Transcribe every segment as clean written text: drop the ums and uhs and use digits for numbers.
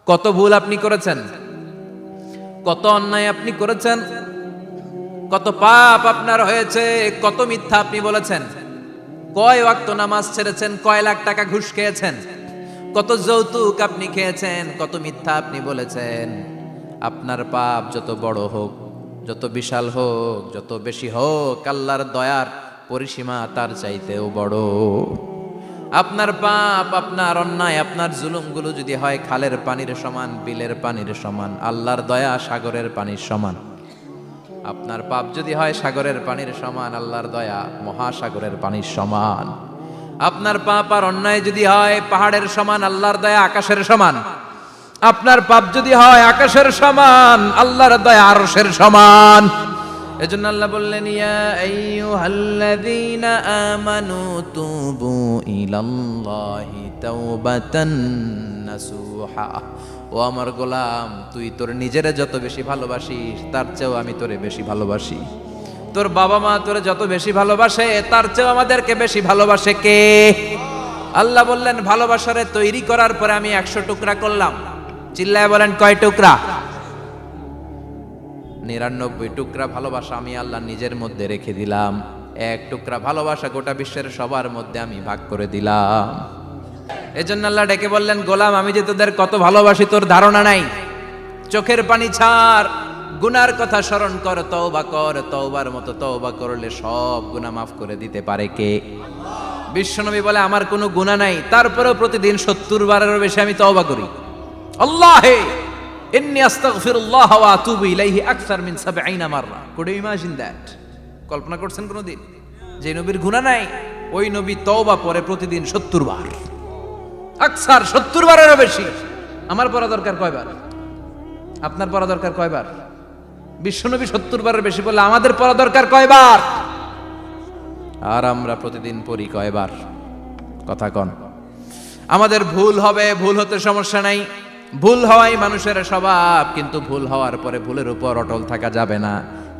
কত ভুল আপনি করেছেন, কত অন্যায় আপনি করেছেন, কত পাপ আপনার হয়েছে, কত মিথ্যা আপনি বলেছেন, কয় ওয়াক্ত নামাজ ছেড়েছেন, কয় লাখ টাকা ঘুষ খেয়েছেন, কত যৌতুক আপনি খেয়েছেন, কত মিথ্যা আপনি বলেছেন। আপনার পাপ যত বড় হোক, যত বিশাল হোক, যত বেশি হোক, আল্লাহর দয়ার পরিসীমা তার চাইতেও বড়। আপনার পাপ, আপনার অন্যায়, আপনার জুলুমগুলো যদি হয় খালের পানির সমান, বিলের পানির সমান, আল্লাহর দয়া সাগরের পানির সমান। আপনার পাপ যদি হয় সাগরের পানির সমান, আল্লাহর দয়া মহাসাগরের পানির সমান। আপনার পাপ আর অন্যায় যদি হয় পাহাড়ের সমান, আল্লাহর দয়া আকাশের সমান। আপনার পাপ যদি হয় আকাশের সমান, আল্লাহর দয়া আরশের সমান। এজন্য আল্লাহ বললেন, ইয়া আইয়ুহাল্লাযীনা আমানু তুবু ইলাল্লাহি তাওবাতান নাসুহা। ও আমার গোলাম, তুই তোর নিজেরে যত বেশি ভালোবাসিস তার চেয়েও আমি তোরে বেশি ভালোবাসি। তোর বাবা মা তোরে যত বেশি ভালোবাসে তার চেয়েও আমাদেরকে বেশি ভালোবাসে কে? আল্লাহ বললেন, ভালোবাসারে তৈরি করার পরে আমি 100 টুকরা করলাম। চিল্লায় বলেন, কয় টুকরা? 99 টুকরা ভালোবাসা আমি আল্লাহ নিজের মধ্যে রেখে দিলাম। 1 টুকরা ভালোবাসা গোটা বিশ্বের সবার মধ্যে আমি ভাগ করে দিলাম। এজন্য আল্লাহ ডেকে বললেন, গোলাম আমি যে তোদের কত ভালোবাসি তোর ধারণা নাই। চোখের পানি ছাড়, গুনার কথা স্মরণ কর, তওবা কর। তওবার মতো তওবা করলে সব গুনাহ মাফ করে দিতে পারে কে? বিশ্বনবী বলে, আমার কোনো গুনাহ নাই, তারপরেও প্রতিদিন 70 বারেরও বেশি আমি তওবা করি। আল্লাহে ইন্নী আস্তাগফিরুল্লাহ ওয়া আতুবু ইলাইহি আকসার মিন 70 মাররা। Could you imagine that? কল্পনা করছেন কোনদিন যে নবীর গুনাহ নাই, ওই নবী তওবা পড়ে প্রতিদিন 70 বার, আকসার 70 বারেরও বেশি। আমার পড়া দরকার কয়বার? আপনার পড়া দরকার কয়বার? বিশ্বনবী 70 বারের বেশি বললে আমাদের পড়া দরকার কয়বার? আর আমরা প্রতিদিন পড়ি কয়বার? কথা কন। আমাদের ভুল হবে, ভুল হতে সমস্যা নাই, ভুল হওয়াই মানুষের স্বভাব, কিন্তু ভুল হওয়ার পরে ভুলের উপর অটল থাকা যাবে না।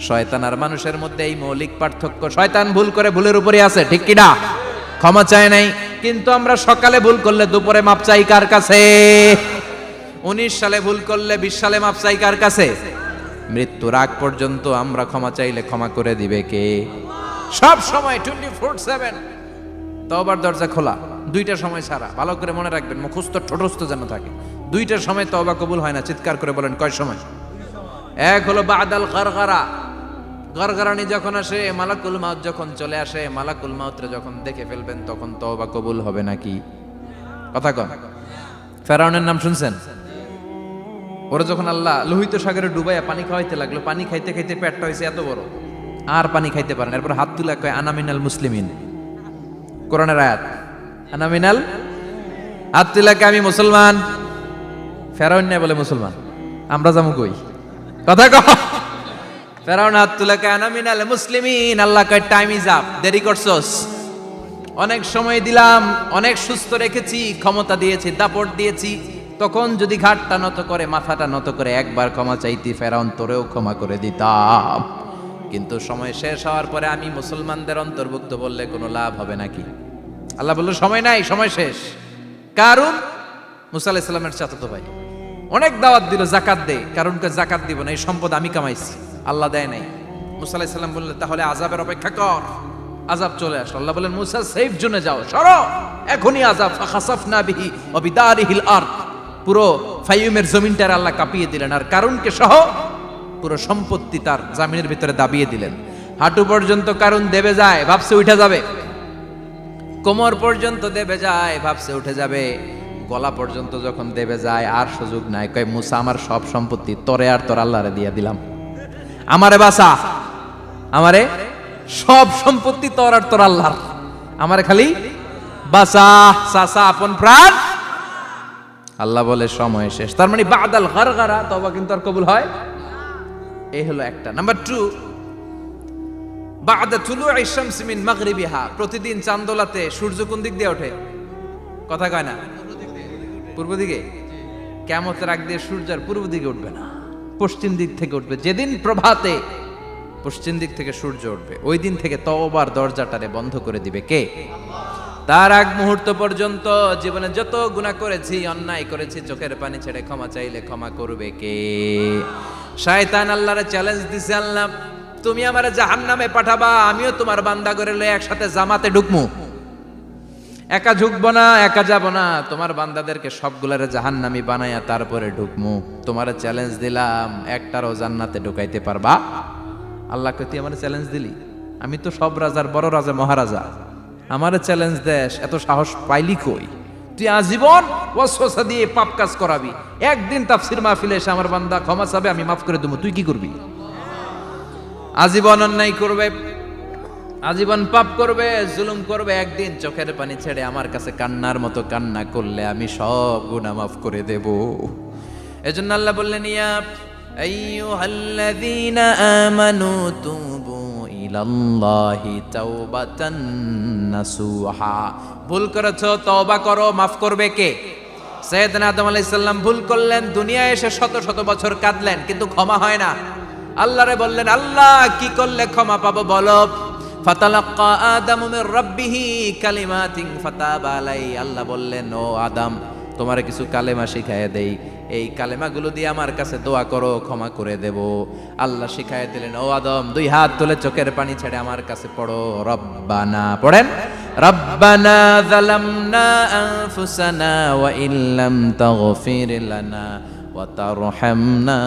শয়তান আর মানুষের মধ্যে এই মৌলিক পার্থক্য। শয়তান ভুল করে ভুলের উপরই আছে, ঠিক কি না? ক্ষমা চায় নাই, কিন্তু আমরা সকালে ভুল করলে দুপুরে মাপ চাই কার কাছে? 19 সালে ভুল করলে 20 সালে মাপ চাই কার কাছে? মৃত্যুর আগ পর্যন্ত আমরা ক্ষমা চাইলে ক্ষমা করে দিবে কে? সব সময় 24/7 তওবার দরজা খোলা, 2টা সময় ছাড়া। ভালো করে মনে রাখবেন, মুখস্থ ঠোঁটস্থ যেন থাকে। 2টার সময় তওবা কবুল হয় না। চিৎকার করে বলেন, কয় সময়? এক হলো বাদাল গারগারা, গারগারানি যখন আসে, মালাকুল মাউত যখন চলে আসে, মালাকুল মাউতরে যখন দেখে ফেলবেন তখন তওবা কবুল হবে নাকি? কথা কন। ফেরাউনের নাম শুনছেন? ওরা যখন আল্লাহ লোহিত সাগরে ডুবাইয়া পানি খাওয়াইতে লাগলো, পানি খাইতে খাইতে পেটটা হয়েছে এত বড়, আর পানি খাইতে পারেন। এরপর হাত তুলে কয়, আনা মিনাল মুসলিমিন। কোরআনের আয়াত, আনা মিনাল, হাত তুলে কয় আমি মুসলমান। ফেরাউন না বলে মুসলমান, আমরা যাবো কই? কথা কও। ফেরাউন হাত তুলে কয় আনা মিনাল মুসলিমিন। আল্লাহ কয়, টাইম ইজ আপ, দেরি করছস। অনেক সময় দিলাম, অনেক সুস্থ রেখেছি, ক্ষমতা দিয়েছি, দাপট দিয়েছি, তখন যদি ঘাটটা নত করে, মাথাটা নত করে একবার ক্ষমা চাইতি, ফেরাউন তোরেও ক্ষমা করে দিতাম। কিন্তু সময় শেষ হওয়ার পরে আমি মুসলমানদের অন্তর্ভুক্ত বললে কোনো লাভ হবে নাকি? আল্লাহ বলল, সময় নাই, সময় শেষ। কারণ মুসা আলাইহিস সালামের চাচাতো ভাই অনেক দাওয়াত দিল, যাকাত দে। কারণকে যাকাত দিব না, এই সম্পদ আমি কামাইছি, আল্লাহ দেয় নাই। মুসা আলাইহিস সালাম বললেন, তাহলে আযাবের অপেক্ষা কর। আযাব চলে আসলো। আল্লাহ বলেন, মুসা সেফ জোনে যাও, সরো, এখনই আযাব। ফাখাসাফনা বিহি ওয়া বিদারিহিল আরদ। পুরো ফাইয়ুমের জমিনটার আল্লাহ কাঁপিয়ে দিলেন, আর কারুনকে সহ পুরো সম্পত্তি তার জামিনের ভিতরে দাবিয়ে দিলেন। হাঁটু পর্যন্ত কারুন দেবে যায়, ভাবছে উঠে যাবে। কোমর পর্যন্ত দেবে যায়, ভাবছে উঠে যাবে। গলা পর্যন্ত যখন দেবে যায়, আর সুযোগ নাই। কয়, মুসা আমার সব সম্পত্তি তোরে আর তোর আল্লাহরে দিয়ে দিলাম, আমারে বাঁচা, আমারে সব সম্পত্তি তোর আর তোর আল্লাহর, আমারে খালি বাঁচা, চাচা আপন প্রাণ। আল্লাহ বলে, সময় শেষ। তার মানে বাদাল গারগারা তওবা কিন্তু আর কবুল হয়। এই হলো একটা। নাম্বার 2, বাদা তুলুই শামসি মিন মাগরিবিহা। প্রতিদিন চাঁদোলাতে সূর্য কোন দিক দিয়ে ওঠে? কথা কয় না? পূর্ব দিকে। কিয়ামতের আগ দিয়ে সূর্য আর পূর্ব দিকে উঠবে না, পশ্চিম দিক থেকে উঠবে। যেদিন প্রভাতে পশ্চিম দিক থেকে সূর্য উঠবে, ওই দিন থেকে তওবার দরজাটারে বন্ধ করে দিবে কে? তার আগ মুহূর্ত পর্যন্ত জীবনে যত গুনাহ করেছি, অন্যায় করেছি, চোখের পানি ছেড়ে ক্ষমা চাইলে ক্ষমা করবে কে? শয়তান আল্লাহরে চ্যালেঞ্জ দিছে, আল্লাহ তুমি আমারে জাহান্নামে পাঠাবা, আমিও তোমার বান্দা করে লয়ে একসাথে জামাতে ঢুকমু। একা ঢুকবো না, একা যাব না, তোমার বান্দাদেরকে সবগুলারে জাহান্নামী বানায়া তারপরে ঢুকমু। তোমারে চ্যালেঞ্জ দিলাম, একটারও জান্নাতে ঢুকাইতে পারবা? আল্লাহ কই তুই আমারে চ্যালেঞ্জ দিলি? আমি তো সব রাজার বড় রাজা, মহারাজা, আমারে চ্যালেঞ্জ দেশ, এত সাহস পাইলি কই? তুই আজীবন ওয়াসওয়াসা দিয়ে পাপ কাজ করাবি, একদিন তাফসীর মাহফিলে এসে আমার বান্দা ক্ষমা চাবে, আমি মাফ করে দেবো, তুই কি করবি? আজীবন অন্যায় করবে, আজীবন পাপ করবে, জুলুম করবে, একদিন চোখের পানি ছেড়ে আমার কাছে কান্নার মতো কান্না করলে আমি সব গুনাহ মাফ করে দেব। এজন্য আল্লাহ বললেন, ইয়া আইয়ুহাল্লাযীনা আমানু তুবু ইলাল্লাহি তাওবাতান নাসুহা। ভুল করেছো, তওবা করো, মাফ করবে কে? সাইয়েদনা আদম আলাইহিস সালাম ভুল করলেন, দুনিয়ায় এসে শত শত বছর কাঁদলেন, কিন্তু ক্ষমা হয় না। আল্লাহরে বললেন, আল্লাহ কি করলে ক্ষমা পাবো বলো? ফাতালাক্কা আদামু মির রাব্বিহি কালিমাতিন ফাতাবা আলাইহি। আল্লাহ বললেন, ও আদম, তোমারে কিছু কালেমা শিখাইয়া দেই, এই কালেমাগুলো দিয়ে আমার কাছে দোয়া করো, ক্ষমা করে দেব। আল্লাহ শিখাইয়া দিলেন, ও আদম, দুই হাত তুলে চোখের পানি ছেড়ে আমার কাছে পড়ো, রব্বানা, পড়েন, রব্বানা যালামনা আনফুসানা ওয়া ইল্লাম তাগফির লানা ওয়া তারহামনা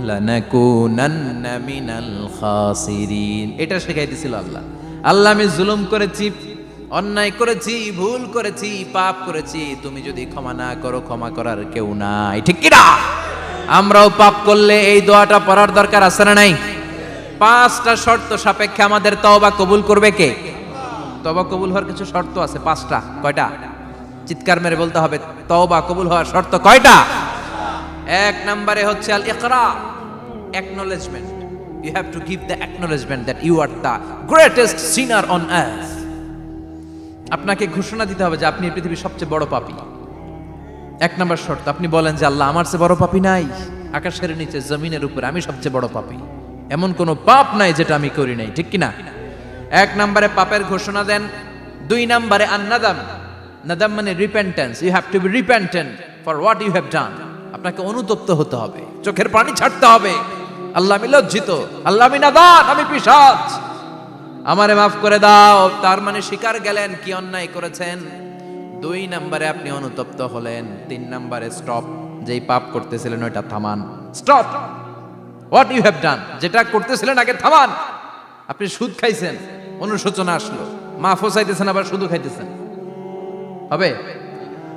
লানাকুনান্না মিনাল খাসিরিন। এটা শিখাই দিছিল আল্লাহ। আল্লাহ আমি জুলুম করেছি, অন্যায় করেছি, ভুল করেছি, পাপ করেছি, তুমি যদি ক্ষমা না করো, ক্ষমা করার কেউ নাই, ঠিক কি না? আমরাও পাপ করলে এই দোয়াটা পড়ার দরকার আছে না নাই? 5টা শর্ত সাপেক্ষে আমাদের তওবা কবুল করবে কে? তওবা কবুল হওয়ার কিছু শর্ত আছে, 5টা। কয়টা? চিৎকার মেরে বলতে হবে, তওবা কবুল হওয়ার শর্ত কয়টা? 1 নম্বরে হচ্ছে আল ইকরা, acknowledgement. You have to give the acknowledgement that you are the greatest sinner on earth. আপনাকে ঘোষণা দিতে হবে যে আপনি এই পৃথিবীর সবচেয়ে বড় পাপী। 1 নম্বর শর্ত, আপনি বলেন যে আল্লাহ, আমার চেয়ে বড় পাপী নাই, আকাশের নিচে জমিনের উপরে আমি সবচেয়ে বড় পাপী, এমন কোনো পাপ নাই যেটা আমি করি নাই, ঠিক কি না? 1 নম্বরে পাপের ঘোষণা দেন। 2 নম্বরে আন-নাদাম, নাদাম মানে repentance. You have to be repentant for what you have done. আপনাকে অনুতপ্ত হতে হবে, চোখের পানি ছাড়তে হবে, আল্লাহ আমি লজ্জিত, আল্লাহ আমি নাদান, আমি পিশাচ, আমারে মাফ করে দাও। তার মানে স্বীকার গেলেন কি অন্যায় করেছেন। 2 নম্বরে আপনি অনুতপ্ত হলেন। 3 নম্বরে স্টপ, যেই পাপ করতেছিলেন ওইটা থামান, stop what you have done, যেটা করতেছিলেন আগে থামান। আপনি সুদ খাইছেন, অনুশোচনা আসলো, মাফও চাইতেছেন, আবার সুদও খাইতেছেন, হবে?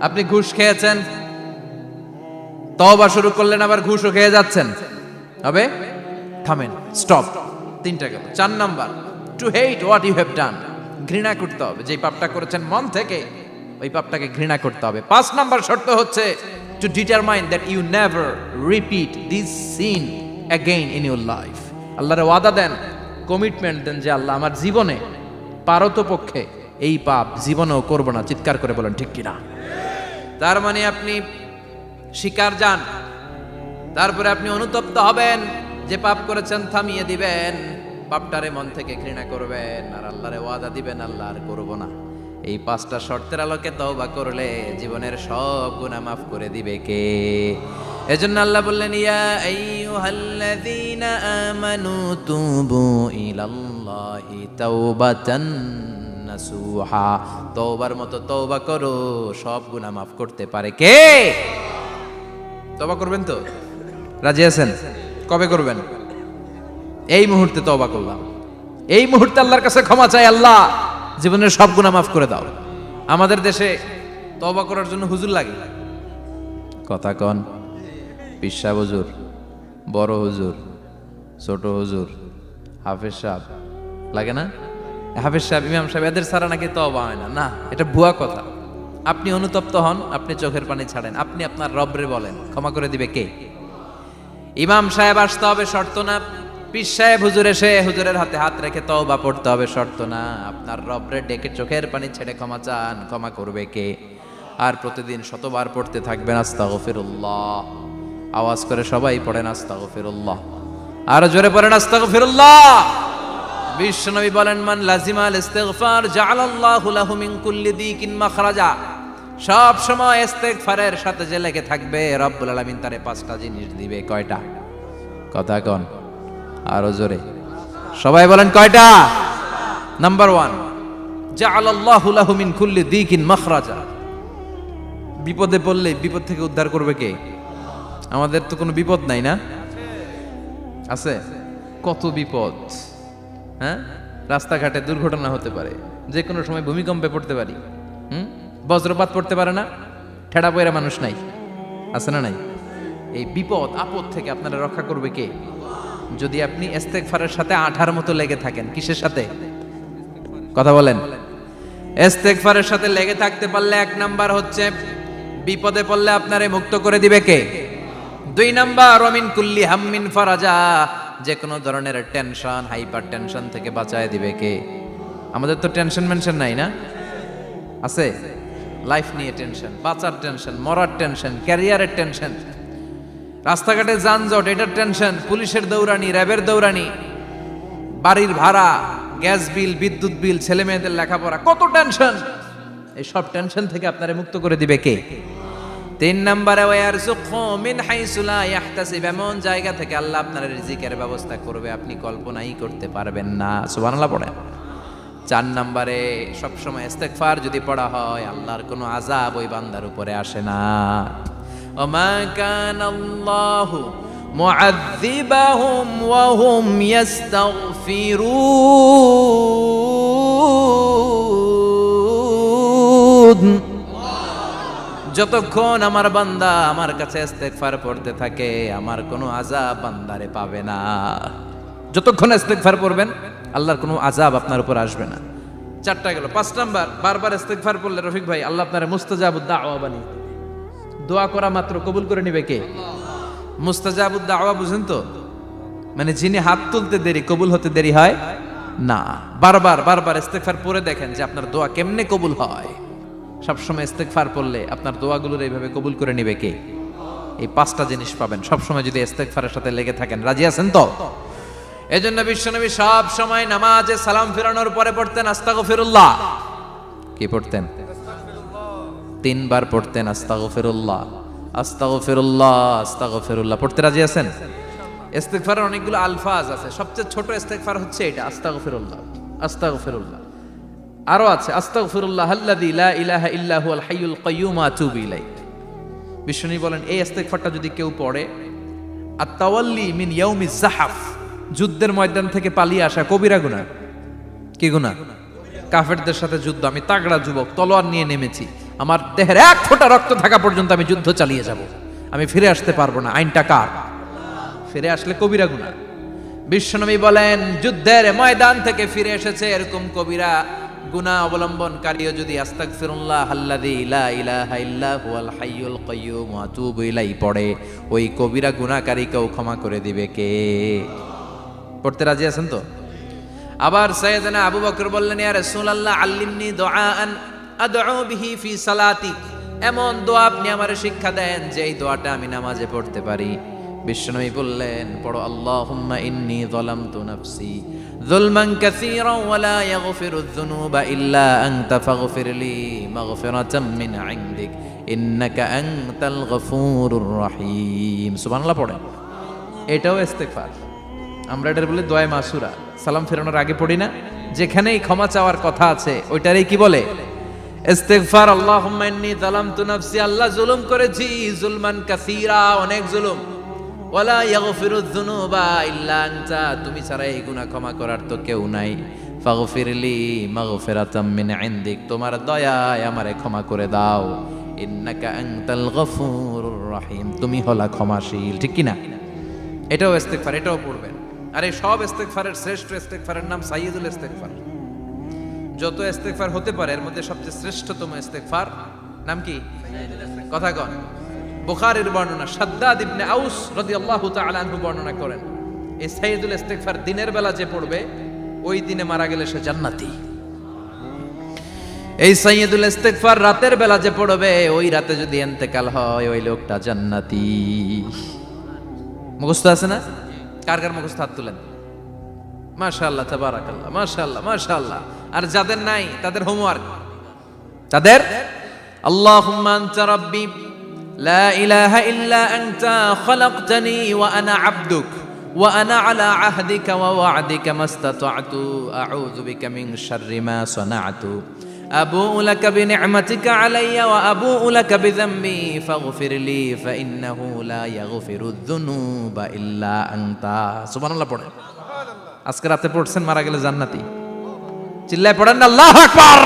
আপনি ঘুষ খেয়েছেন, তওবা শুরু করলেন, আবার ঘুষও খেয়ে যাচ্ছেন, হবে? থামেন, স্টপ। 3টা গেল। 4 number, to hate what you have done, ঘৃণা করতে হবে, যেই পাপটা করেছেন মন থেকে ওই পাপটাকে ঘৃণা করতে হবে। 5 নাম্বার শর্ত হচ্ছে to determine that you never repeat this sin again in your life. আল্লাহর ওয়াদা দেন, কমিটমেন্ট দেন যে আল্লাহ আমার জীবনে পারতপক্ষে এই পাপ জীবনেও করব না। চিৎকার করে বলেন ঠিক কিনা? তার মানে আপনি স্বীকার যান, তারপরে আপনি অনুতপ্ত হবেন, যে পাপ করেছেন থামিয়ে দিবেন, পাপটারে মন থেকে ঘৃণা করবেন, আর আল্লাহরে ওয়াদা দিবেন আল্লাহ আর করব না। এই 5টা শর্তের আলোকে তওবা করলে জীবনের সব গুনাহ মাফ করে দিবে কে? এজন্য আল্লাহ বললেন, ইয়া আইয়ুহাল্লাযীনা আমানু তুবু ইলাল্লাহি তাওবাতান নাসুহা। তওবার মতো তওবা করো, সব গুনাহ মাফ করতে পারে কে? তওবা করবেন তো? রাজি আছেন? কবে করবেন? এই মুহূর্তে তওবা করলাম, এই মুহূর্তে আল্লাহর কাছে ক্ষমা চাই, আল্লাহ জীবনের সব গুনাহ মাফ করে দাও। আমাদের দেশে তওবা করার জন্য হুজুর লাগে, কথা কন, পীর সাহেব হুজুর, বড় হুজুর, ছোট হুজুর, হাফেজ সাহেব লাগে না? হাফেজ সাহেব, ইমাম সাহেব, এদের ছাড়া নাকি তওবা হয় না। না, এটা ভুয়া কথা। আপনি অনুতপ্ত হন, আপনি চোখের পানি ছাড়েন, আপনি আপনার রবরে বলেন, ক্ষমা করে দিবে কে? ইমাম সাহেব আসতে হবে শর্ত না, পীর সাহেব হুজুর এসে হুজুরের হাতে হাত রেখে তওবা পড়তে হবে শর্ত না। আপনার রবরে ডেকে চোখের পানি ছেড়ে ক্ষমা চান, ক্ষমা করবে কে? আর প্রতিদিন শতবার পড়তে থাকবেন আস্তাগফিরুল্লাহ। আওয়াজ করে সবাই পড়েন আস্তাগফিরুল্লাহ, আর জোরে পড়েন আস্তাগফিরুল্লাহ। বিশ্বনবী বলেন, মান লাজিমাল ইস্তিগফার জাআলাল্লাহু লাহু মিন কুল্লি দিকিন মাখরাজা। সব সময় ইস্তিগফারের সাথে যে লেগে থাকবে, রব্বুল আলামিন তারে 5টা জিনিস দিবে। কয়টা? কথা কোন, আরো জোরে সবাই বলেন কয়টা? নাম্বার 1, জাআলাল্লাহু লাহু মিন কুল্লি দিকিন মাখরাজা। বিপদে পড়লে বিপদ থেকে উদ্ধার করবে কে? আমাদের তো কোনো বিপদ নাই না? আছে? কত বিপদ, হ্যাঁ? রাস্তাঘাটে দুর্ঘটনা হতে পারে, যে কোনো সময় ভূমিকম্পে পড়তে পারি, বজ্রপাত পড়তে পারে না, ঠেড়া পয়রা মানুষ নাই, আছে না নাই? এই বিপদ আপদ থেকে আপনারা রক্ষা করবে কে? যদি আপনি ইস্তেগফারের সাথে আঠার মতো লেগে থাকেন। কিসের সাথে? কথা বলেন। ইস্তেগফারের সাথে লেগে থাকতে পারলে 1 নাম্বার হচ্ছে বিপদে পড়লে আপনারে মুক্ত করে দিবে কে? 2 নাম্বার ওমিন কুল্লি হাম্মিন ফারাজা, যে কোনো ধরনের টেনশন, হাইপার টেনশন থেকে বাঁচায় দিবে কে? আমাদের তো টেনশন মেনশন নাই না? আছে? লাইফ নিয়ে টেনশন, বাঁচার টেনশন, মরার টেনশন, ক্যারিয়ারের টেনশন, রাস্তাঘাটে যানজট এটার টেনশন, পুলিশের দৌড়ানি, র্যাবের দৌড়ানি, বাড়ির ভাড়া, গ্যাস বিল, বিদ্যুৎ বিল, ছেলে মেয়েদের লেখাপড়া, কত টেনশন। এই সব টেনশন থেকে আপনারে মুক্ত করে দিবে কে? 3 নম্বরে ওয়ারযুকহু মিন হাইসু লা ইয়াহতাসিব, এমন জায়গা থেকে আল্লাহ আপনার রিজিকের ব্যবস্থা করবে আপনি কল্পনাই করতে পারবেন না। সুবহানাল্লাহ পড়েন। 4 নম্বরে সবসময় ইস্তেগফার যদি পড়া হয়, আল্লাহর কোনো আযাব ওই বান্দার উপরে আসে না। ওমা কানাল্লাহু মুআযযিবাহুম ওয়া হুম ইস্তাগফিরুন। যতক্ষণ আমার বান্দা আমার কাছে ইস্তেগফার পড়তে থাকে, আমার কোনো আযাব বান্দারে পাবে না। যতক্ষণ ইস্তেগফার পড়বেন, আল্লাহর কোনো আযাব আপনার উপর আসবে না। 4টা গেল। 5 নাম্বার, বারবার ইস্তেগফার পড়লে রফিক ভাই আল্লাহ আপনার মুস্তাজাবুদ দাওয়া বানিয়ে, দোয়া করা মাত্র কবুল করে নিবে কে? মুস্তাজাবুদ দাওয়া বুঝেন তো? মানে যিনি হাত তুলতে দেরি, কবুল হতে দেরি হয় না। বারবার বারবার ইস্তেগফার পড়ে দেখেন যে আপনার দোয়া কেমনে কবুল হয়। সবসময় ইস্তেগফার পড়লে আপনার দোয়াগুলোর এইভাবে কবুল করে নিবে কে? এই 5টা জিনিস পাবেন সবসময় যদি ইস্তেগফারের সাথে লেগে থাকেন। রাজি আছেন তো? এজন্য বিশ্বনবী সব সময় নামাজে সালাম ফিরানোর পরে পড়তেন আস্তাগফিরুল্লাহ। কি পড়তেন? 3 বার পড়তেন আস্তাগফিরুল্লাহ, আস্তাগফিরুল্লাহ, আস্তাগফিরুল্লাহ। পড়তে রাজি আছেন? ইস্তেগফারের অনেকগুলো আলফাজ আছে, সবচেয়ে ছোট ইস্তেগফার হচ্ছে এটা, আস্তাগফিরুল্লাহ, আস্তাগফিরুল্লাহ। আরো আছে আস্তাগফিরুল্লাহ আল্লাযী লা ইলাহা ইল্লা হুয়াল হাইয়ুল কাইয়্যুম ওয়া আতুবু ইলাইহি। বিশ্বনবী বলেন এই ইস্তেগফারটা যদি কেউ পড়ে, আত-তাওয়াল্লি মিন ইয়াউমিজ যাহাফ, যুদ্ধের ময়দান থেকে পালিয়ে আসা কবিরা গুনাহ। কি গুনাহ? কাফেরদের সাথে যুদ্ধ, আমি তাগড়া যুবক, তলোয়ার নিয়ে নেমেছি, আমার দেহের 1 ফোঁটা রক্ত থাকা পর্যন্ত আমি যুদ্ধ চালিয়ে যাব, আমি ফিরে আসতে পারবো না। আইনটা কার? ফিরে আসলে কবিরা গুনাহ। বিশ্বনবী বলেন যুদ্ধের ময়দান থেকে ফিরে এসেছে এরকম কবিরা গুনাহ অবলম্বনকারীও যদি আস্তাগফিরুল্লাহ আল্লাযী লা ইলাহা ইল্লা হুয়াল হাইয়ুল কাইয়্যুম ওয়া আতুবু ইলাইহি পড়ে, ওই কবিরা গুনাহকারীকেও ক্ষমা করে দিবে কে? পড়তে রাজি আছেন তো? আবার সাইয়েদনা আবু বকর বললেন, ইয়া রাসূলুল্লাহ আল্লিমনি দুআআন আদউ বিহি ফি সালাতি, এমন দোয়া আপনি আমারে শিক্ষা দেন যে এই দোয়াটা আমি নামাজে পড়তে পারি। বিশ্বনবী বললেন পড়ো, আল্লাহুম্মা ইন্নী যালামতু নাফসি যুলমান কাসীরান ওয়া লা ইয়াগফিরুয যুনুবা ইল্লা আনতা ফাগফিরলি মাগফিরাতাম মিন ইনদিক ইন্নাকা আনতাল গফুরুর রহিম। সুবহানাল্লাহ পড়েন। এটাও ইস্তেগফার। আমরা এটার বলি দোয়া মাসুরা, সালাম ফেরানোর আগে পড়ি না? যেখানেই ক্ষমা চাওয়ার কথা আছে ওইটারই কি বলে? ইস্তেগফার। আল্লাহুম্মা ইন্নী যালামতু নাফসি, আল্লাহ জুলুম করেছি, যুলমান কাসীরা, অনেক জুলুম, ওয়ালা ইয়াগফিরুয যুনুবা ইল্লা আনতা, তুমি ছাড়া এই গুনাহ ক্ষমা করার তো কেউ নাই। ফাগফিরলি মাগফিরাতাম মিন ইনদিক, তোমার দয়ায় আমারে ক্ষমা করে দাও। ইন্নাকা আনতাল গফুরুর রহিম, তুমি হলা ক্ষমাশীল। ঠিক কি না? এটাও ইস্তেগফার, এটাও পড়বেন। আর এই সব ইস্তেগফারের শ্রেষ্ঠ ইস্তেগফারের নাম সাইয়্যিদুল ইস্তেগফার। যত ইস্তেগফার হতে পারে এর মধ্যে সবচেয়ে শ্রেষ্ঠতম ইস্তেগফার নাম কি? কথা কন। বুখারীর বর্ণনা, শাদ্দাদ ইবনে আউস রাদিয়াল্লাহু তাআলা আনহু বর্ণনা করেন, এই সাইয়্যিদুল ইস্তেগফার দিনের বেলা যে পড়বে ওই দিনে মারা গেলে সে জান্নাতি। এই সাইয়্যিদুল ইস্তেগফার রাতের বেলা যে পড়বে ওই রাতে যদি ইন্তেকাল হয় ওই লোকটা জান্নাতি। মুখস্থ আছে না? কার কার মুখস্থ? হাত তুলেন। মাশাআল্লাহ, তাবারাকাল্লাহ, মাশাআল্লাহ, মাশাআল্লাহ। আর যাদের নাই তাদের হোমওয়ার্ক, তাদের আল্লাহুম্মা আনতা রাব্বি লা ইলাহা ইল্লা আনতা খালাকতানি ওয়া আনা আবদুক ওয়া আনা আলা আহদিকা ওয়া ওয়া'দিকা মাস্তাতা'তু আউযু বিকা মিন শাররি মা সানা'তু আবুউ লাকা বিনি'মাতিকা আলাইয়া ওয়া আবুউ লাকা বিযামবি ফাগফির লি ফাইন্নাহু লা ইয়াগফিরুয যুনুবা ইল্লা আনতা। সুবহানাল্লাহ পড়েন। আজকে রাতে পড়ছেন, মারা গেলে জান্নাতি। চিল্লায় পড়েন না আল্লাহু আকবার।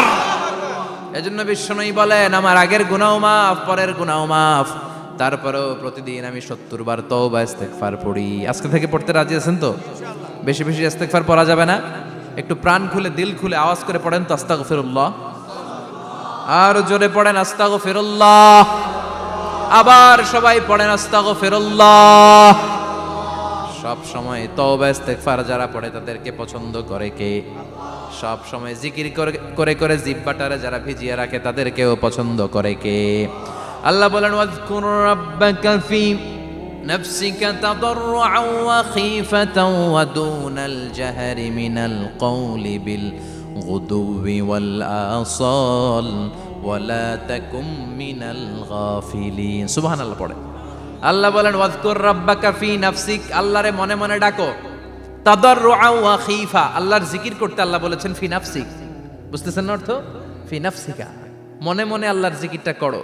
এজন্য বিশ্বনবী বলেন, আমার আগের গুনাহ মাফ, পরের গুনাহ মাফ, তারপরেও প্রতিদিন আমি 70 বার তওবা ইস্তেগফার পড়ি। আজকে থেকে পড়তে রাজি আছেন তো? বেশি বেশি ইস্তেগফার পড়া যাবে না? একটু প্রাণ খুলে, দিল খুলে আওয়াজ করে পড়েন তো আস্তাগফিরুল্লাহ। আর জোরে পড়েন আস্তাগফিরুল্লাহ। আবার সবাই পড়েন আস্তাগফিরুল্লাহ। সব সময় তওবা ইস্তেগফার যারা পড়ে তাদেরকে পছন্দ করে কে? সব সময় জিকির করে করে জিহ্বাটারে যারা ভিজিয়ে রাখে তাদেরকেও পছন্দ করে কে? আল্লাহ বলেন, ওয়াজকুর রাব্বাকা ফি নাফসিকা তাদাররুআন ওয়া খীফাতান ওয়া দুনাল জাহরি মিনাল কওলি বিল গুদুবি ওয়াল আসাল ওয়া লা তাকুম মিনাল গাফিলিন। সুবহানাল্লাহ পড়ে। আল্লাহ বলেন, ওয়াজকুর রাব্বাকা ফি নাফসিক, আল্লাহরে মনে মনে ডাকো। তাদাররুআন ওয়া খীফা, আল্লাহর জিকির করতে আল্লাহ বলেছেন ফি নাফসিক। বুঝতেছেন না অর্থ? ফি নাফসিকা, মনে মনে আল্লাহর জিকিরটা করো।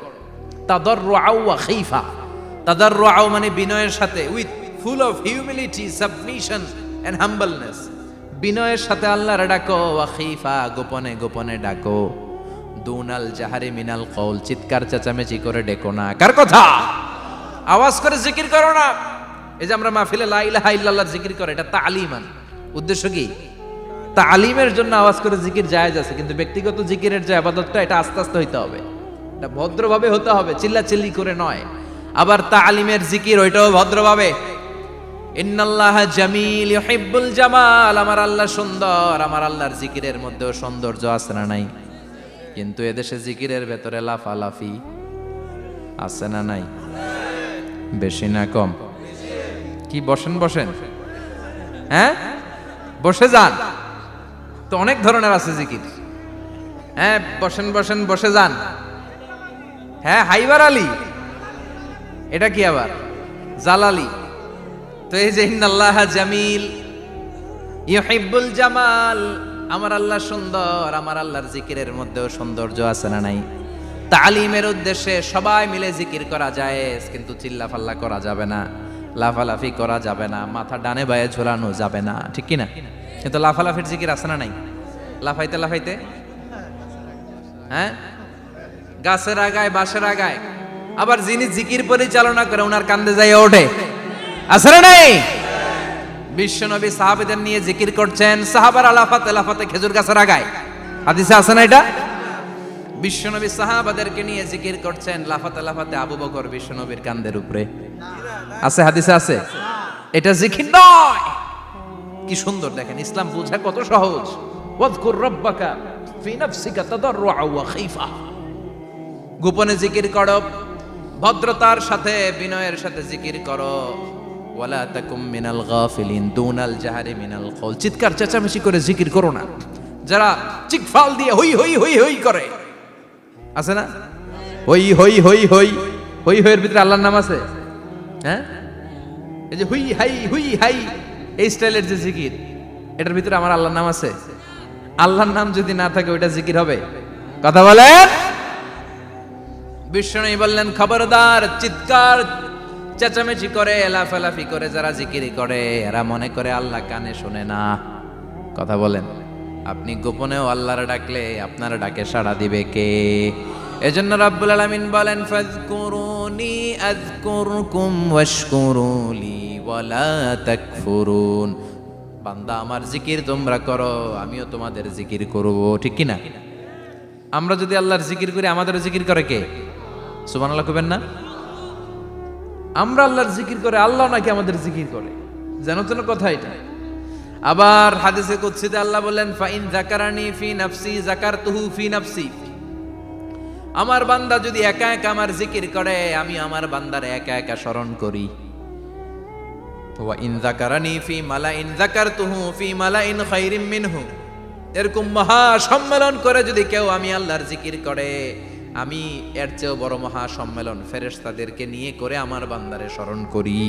তাদাররুআন ওয়া খীফা, তাদাররুআন মানে বিনয়ের সাথে, with full of humility, submission and humbleness. বিনয়ের সাথে আল্লাহরে ডাকো। ওয়া খীফা, গোপনে গোপনে ডাকো। দুনাল জাহারি মিনাল কওল, চিৎকার চেঁচামেচি করে ডেকো না। কার কথা? আওয়াজ করে জিকির করো না। এই যে আমরা মাহফিলে লা ইলাহা ইল্লাল্লাহ জিকির করে, এটা তালিমান। উদ্দেশ্য কি? তালিমের জন্য আওয়াজ করে জিকির জায়েজ আছে, কিন্তু ব্যক্তিগত জিকিরের যে ইবাদতটা, এটা আস্তে আস্তে হইতে হবে, এটা ভদ্রভাবে হতে হবে, চিল্লাচিল্লি করে নয়। আবার তালিমের জিকির ওইটাও ভদ্রভাবে। ইন্নাল্লাহা জামিল ইউহিব্বুল জামাল, আমার আল্লাহ সুন্দর, আমার আল্লাহর জিকিরের মধ্যেও সৌন্দর্য আছে না নাই? কিন্তু এদেশে জিকিরের ভেতরে লাফালাফি আছে না নাই? বেশি না কম? কি বসেন বসেন, হ্যাঁ বসে যান তো, অনেক ধরনের আছে জিকির। হ্যাঁ বসেন বসেন, বসে যান। হ্যাঁ হাইবার আলী, এটা কি আবার জালালি? তো এই যে ইন্নাল্লাহা জামিল ইউহিব্বুল জামাল, আমার আল্লাহ সুন্দর, আমার আল্লাহর জিকিরের মধ্যেও সৌন্দর্য আছে না নাই? তালিমের উদ্দেশ্যে সবাই মিলে জিকির করা যায়, কিন্তু চিল্লাফাল্লা করা যাবে না, লাফালাফি করা যাবে না, মাথা ডানে বায়ে ঝোলানো যাবে না, ঠিক কি না? কিন্তু লাফালাফির জিকির আছে না নাই? লাফাইতে লাফাইতে, হ্যাঁ গাছের আগায় বাঁশের আগায়। আবার যিনি জিকির পরিচালনা করে ওনার কান্দে যাই ওঠে, আছে না নাই? বিশ্বনবী সাহাবীদের নিয়ে জিকির করছেন, সাহাবারা লাফাতে লাফাতে খেজুর গাছের আগায়। হাদিসে আছে না এটা? বিশ্বনবী সাহাবাদেরকে নিয়ে জিকির করছেন, লাফাতে লাফাতে আবু বকর বিশ্বনবীর কান্দের উপরে। আছে, হাদিসে আছে। এটা জিকির নয়। কি সুন্দর দেখেন, ইসলাম বোঝা কত সহজ। ওয়াজকুর রাব্বাকা ফি নাফসিকা তাদাররুআন ওয়া খীফা, গোপনে জিকির করো, ভদ্রতার সাথে বিনয়ের সাথে জিকির করো। ওয়ালা তাকুম মিনাল গাফিলিন, দুনাল জাহারি মিনাল কওল, চিৎকার চেঁচামেচি করে জিকির করো না। যারা চিকফাল দিয়ে হই হই হই হই করে, আছে না? হই হই হই হই হই হইয়ের ভিতরে আল্লাহর নাম আছে। হ্যাঁ এই যে হুই হাই এই স্টাইলের যে জিকির, এটার ভিতরে আমার আল্লাহর নাম আছে? আল্লাহর নাম যদি না থাকে ওইটা জিকির হবে? কথা বলেন। বিষ্ণু বললেন, খবরদার, চিৎকার চেঁচামেচি করে লাফালাফি করে যারা জিকিরি করে, এরা মনে করে আল্লাহ কানে শোনে না। কথা বলেন। আপনি গোপনেও আল্লাহর ডাকলে আপনার ডাকে সাড়া দিবে কে? এজন্য রাব্বুল আলামিন বলেন, ফাযকুরুনি আযকুরকুম ওয়াশকুরুলি ওয়ালা তাকফুরুন। বান্দা আমার জিকির তোমরা করো, আমিও তোমাদের জিকির করব, ঠিক কি না? আমরা যদি আল্লাহর জিকির করি, আমাদেরও জিকির করে কে? সুবহানাল্লাহ কইবেন না? আমরা আল্লাহর জিকির করে, আল্লাহ নাকি আমাদের জিকির করে, জানো তো না কথা এটা? আবার হাদিসে কুদসিতে আল্লাহ বলেন, ফাইন যাকারানি ফি নাফসি যাকারতুহু ফি নাফসি। আমার বান্দা যদি একা একা আমার জিকির করে, আমি আমার বান্দারে একা একা স্মরণ করি। ওয়া ইন যাকারানি ফি মালাইন যাকারতুহু ফি মালাইন খায়রিম মিনহু। এরকম মহা সম্মেলন করে যদি কেউ আমি আল্লাহর জিকির করে, আমি এর চেয়েও বড় মহা সম্মেলন ফেরেশতাদেরকে নিয়ে করে আমার বান্দারে স্মরণ করি।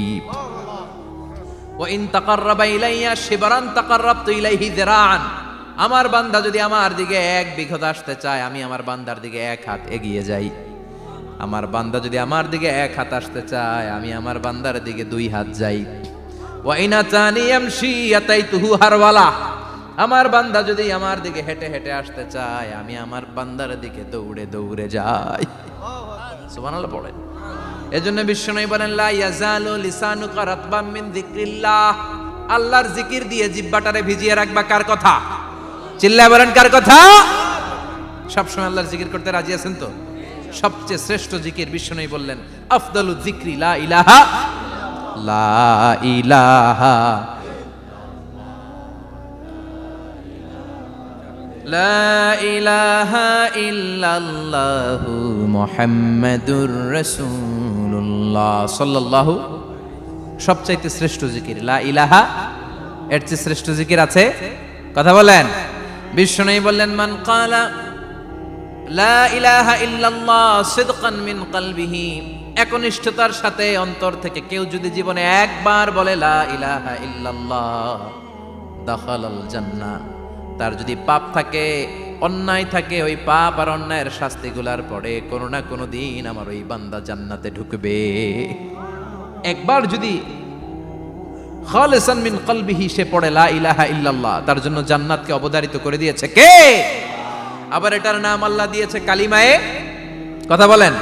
ওয়া ইন তাকাররাবা ইলাইয়া শিবরান তাকাররাবতু ইলাইহি যিরাআন। আমার বান্দা যদি আমার দিকে এক বিঘত আসতে চায়, আমি আমার বান্দার দিকে এক হাত এগিয়ে যাই। আমার বান্দা যদি আমার দিকে এক হাত আসতে চায়, আমি আমার বান্দার দিকে দুই হাত যাই। ওয়া ইন আতানি ইয়ামশি আতাইতুহু হারওয়ালা। আমার বান্দা যদি আমার দিকে হেঁটে হেঁটে আসতে চায়, আমি আমার বান্দার দিকে দৌড়ে দৌড়ে যাই। সুবহানাল্লাহ পড়েন। এজন্য বিশ্বনবী বলেন, লা ইয়াজালু লিসানুকা রাতবাম মিন যিকরিল্লাহ। আল্লাহর জিকির দিয়ে জিহ্বাটারে ভিজিয়ে রাখবা। কার কথা? চিল্লায় বলেন কার কথা? সবসময় আল্লাহর জিকির করতে রাজি আছেন তো? সবচেয়ে শ্রেষ্ঠ জিকির বিশ্বনবী বললেন, আফদালু যিকরি লা ইলাহা লা ইলাহা লা ইলাহা ইল্লাল্লাহু মুহাম্মাদুর রাসূলুল্লাহ সাল্লাল্লাহু। সবচাইতে শ্রেষ্ঠ জিকির লা ইলাহা। এর চেয়ে শ্রেষ্ঠ জিকির আছে? কথা বলেন। বিশ্বনবী বললেন, মান ক্বালা লা ইলাহা ইল্লাল্লাহ সিদকান মিন কলবিহি। একনিষ্ঠতার সাথে অন্তর থেকে কেউ যদি জীবনে একবার বলে লা ইলাহা ইল্লাল্লাহ, দাখালাল জান্নাহ। তার যদি পাপ থাকে, অন্যায় থাকে, ওই পাপ আর অন্যায়ের শাস্তিগুলার পরে কোনো না কোনো দিন আমার ওই বান্দা জান্নাতে ঢুকবে। একবার যদি খালিসান মিন কলবিহি সে পড়ে লা ইলাহা ইল্লাল্লাহ, তার জন্য জান্নাতকে অবধারিত করে দিয়েছে কে? আবার এটার নাম আল্লাহ দিয়েছে কালিমায়ে। কথা বলেন।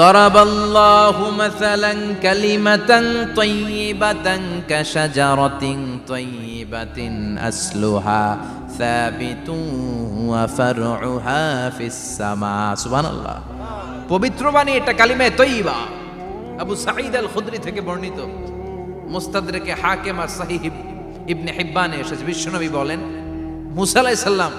দরাবাল্লাহু মাসালান কালিমাতান তাইয়িবাতান কাশাজারাতিন তাইয়িবাতিন আসলুহা সাবিতুন ওয়া ফারউহা ফিস সামা। সুবহানাল্লাহ। পবিত্র বাণী এটা কালিমায়ে তাইয়িবা। আবু সাঈদ আল খুদরি থেকে বর্ণিত, মুস্তাদরাকে হাকিম আর সহিহ ইবনে হিব্বানে এসেছে। বিশ্বনবী বলেন, মুসা আলাইহিস সালাম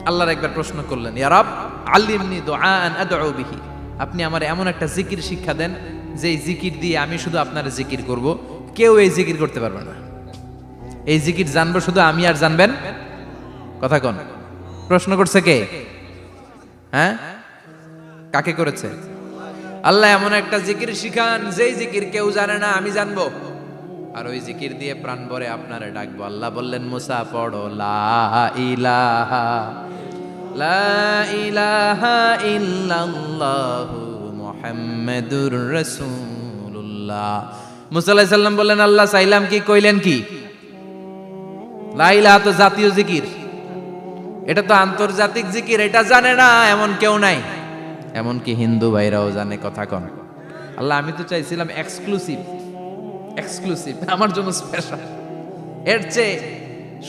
আল্লাহর একবার প্রশ্ন করলেন, ইয়া রাব আল্লিমনি দুআআন আদউ বিহি। আপনি আমার এমন একটা জিকির শিক্ষা দেন যে এই জিকির দিয়ে আমি শুধু আপনার জিকির করব, কেউ এই জিকির করতে পারবে না। এই জিকির জানবো শুধু আমি, আর জানবেন। কথা কোন? প্রশ্ন করছে কে? হ্যাঁ, কাকে করেছে? আল্লাহ এমন একটা জিকির শিখান যেই জিকির কেউ জানে না, আমি জানবো, আর ওই জিকির দিয়ে প্রাণ ভরে আপনারে ডাকবো। আল্লাহ বললেন, মুসা পড়ো লা ইলাহা লা ইলাহা ইল্লাল্লাহু মুহাম্মাদুর রাসূলুল্লাহ। মুসা আলাইহিস সালাম বললেন, আল্লাহ চাইলাম কি, কইলেন কি? লা ইলাহা তো জাতীয় জিকির, এটা তো আন্তর্জাতিক জিকির, এটা জানে না এমন কেউ নাই। এমনকি হিন্দু ভাইরাও জানে। কথা কন। আল্লাহ আমি তো চাইছিলাম এক্সক্লুসিভ, আমার জন্য স্পেশাল, এর চেয়ে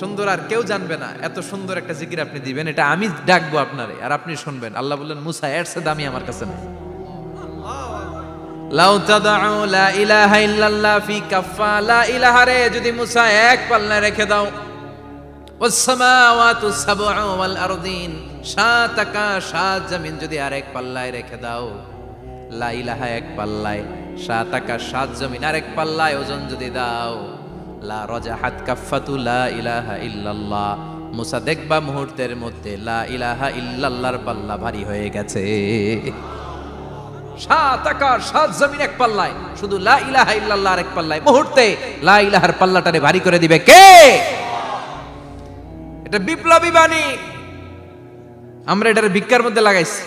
সুন্দর আর কেউ জানবে না। এত সুন্দর একটা জিকির আপনি দিবেন, এটা আমি ডাকবো আপনারে আর আপনি শুনবেন। আল্লাহ বললেন, মুসা এর চেয়ে দামি আমার কাছে নেই। লাউ তাদউ লা ইলাহা ইল্লাল্লাহ ফি কাফা। লা ইলাহা রে যদি মুসা এক পাল্লায় রেখে দাও, ওয়াস সামাওয়াতু সাবউ ওয়াল আরদিন, সাত আকাশ সাত জমিন যদি আরেক পাল্লায় রেখে দাও, লা ইলাহা এক পাল্লায়, সাত আকাশ সাত জমিন আরেক পাল্লায় ওজন যদি দাও, লা রাজাহাত কাফাতু লা ইলাহা ইল্লাল্লাহ। মুসা দেখবা মুহূর্তের মধ্যে লা ইলাহা ইল্লাল্লাহর পাল্লা ভারী হয়ে গেছে। সাত আকাশ সাত জমিন এক পাল্লায়, শুধু লা ইলাহা ইল্লাল্লাহ আরেক পাল্লায়, মুহূর্তে লা ইলাহার পাল্লাটারে ভারী করে দিবে কে? এটা বিপ্লবী বাণী। আমরা এটার ভিক্ষার মধ্যে লাগাইছি।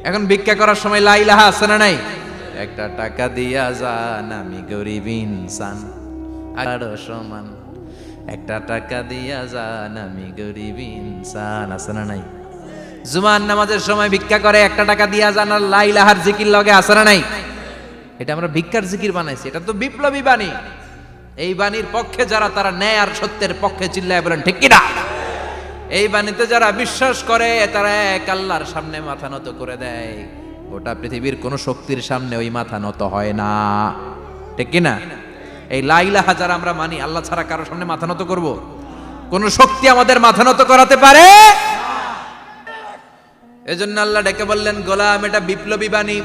এখন ভিক্ষা করার সময় লা ইলাহা আছে না নাই? একটা টাকা দিয়া যান, আমি গরিব ইনসান আর সমান। একটা টাকা দিয়া যান, আমি গরিব ইনসান, আছে না নাই? জুমার নামাজের সময় ভিক্ষা করে, একটা টাকা দিয়া যান, আর লা ইলাহার জিকির লগে, আছে না নাই? এটা আমরা ভিক্ষার জিকির বানাইছি। এটা তো বিপ্লবী বাণী। এই বাণীর পক্ষে যারা, তারা ন্যায় আর সত্যের পক্ষে চিল্লায় বলেন ঠিক কিনা? এই বাণীতে যারা বিশ্বাস করে, তারা এক আল্লাহর সামনে মাথা নত করে দেয়। গোটা পৃথিবীর কোন শক্তির সামনে ওই মাথা নত হয় না। ঠিক কিনা? এই লা ইলাহা যারা আমরা মানি, আল্লাহ ছাড়া কারোর সামনে মাথা নত করব? কোন শক্তি আমাদের মাথা নত করাতে পারে? এজন্য আল্লাহ ডেকে বললেন, গোলাম এটা বিপ্লবী বাণী।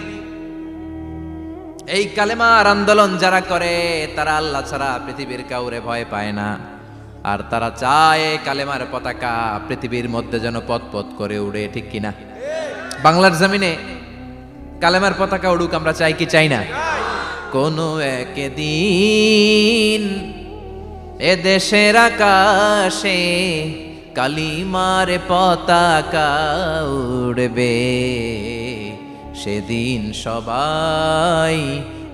এই কালেমার আন্দোলন যারা করে তারা আল্লাহ ছাড়া পৃথিবীর কাউরে ভয় পায় না, আর তারা চায় এই কালেমার পতাকা পৃথিবীর মধ্যে যেন পথ পথ করে উড়ে, ঠিক কিনা? বাংলার জমিনে কালেমার পতাকা উড়ুক, আমরা চাই কি চাই না? কোনো একদিন এ দেশের আকাশে কালিমার পতাকা উড়বে, সেদিন সবাই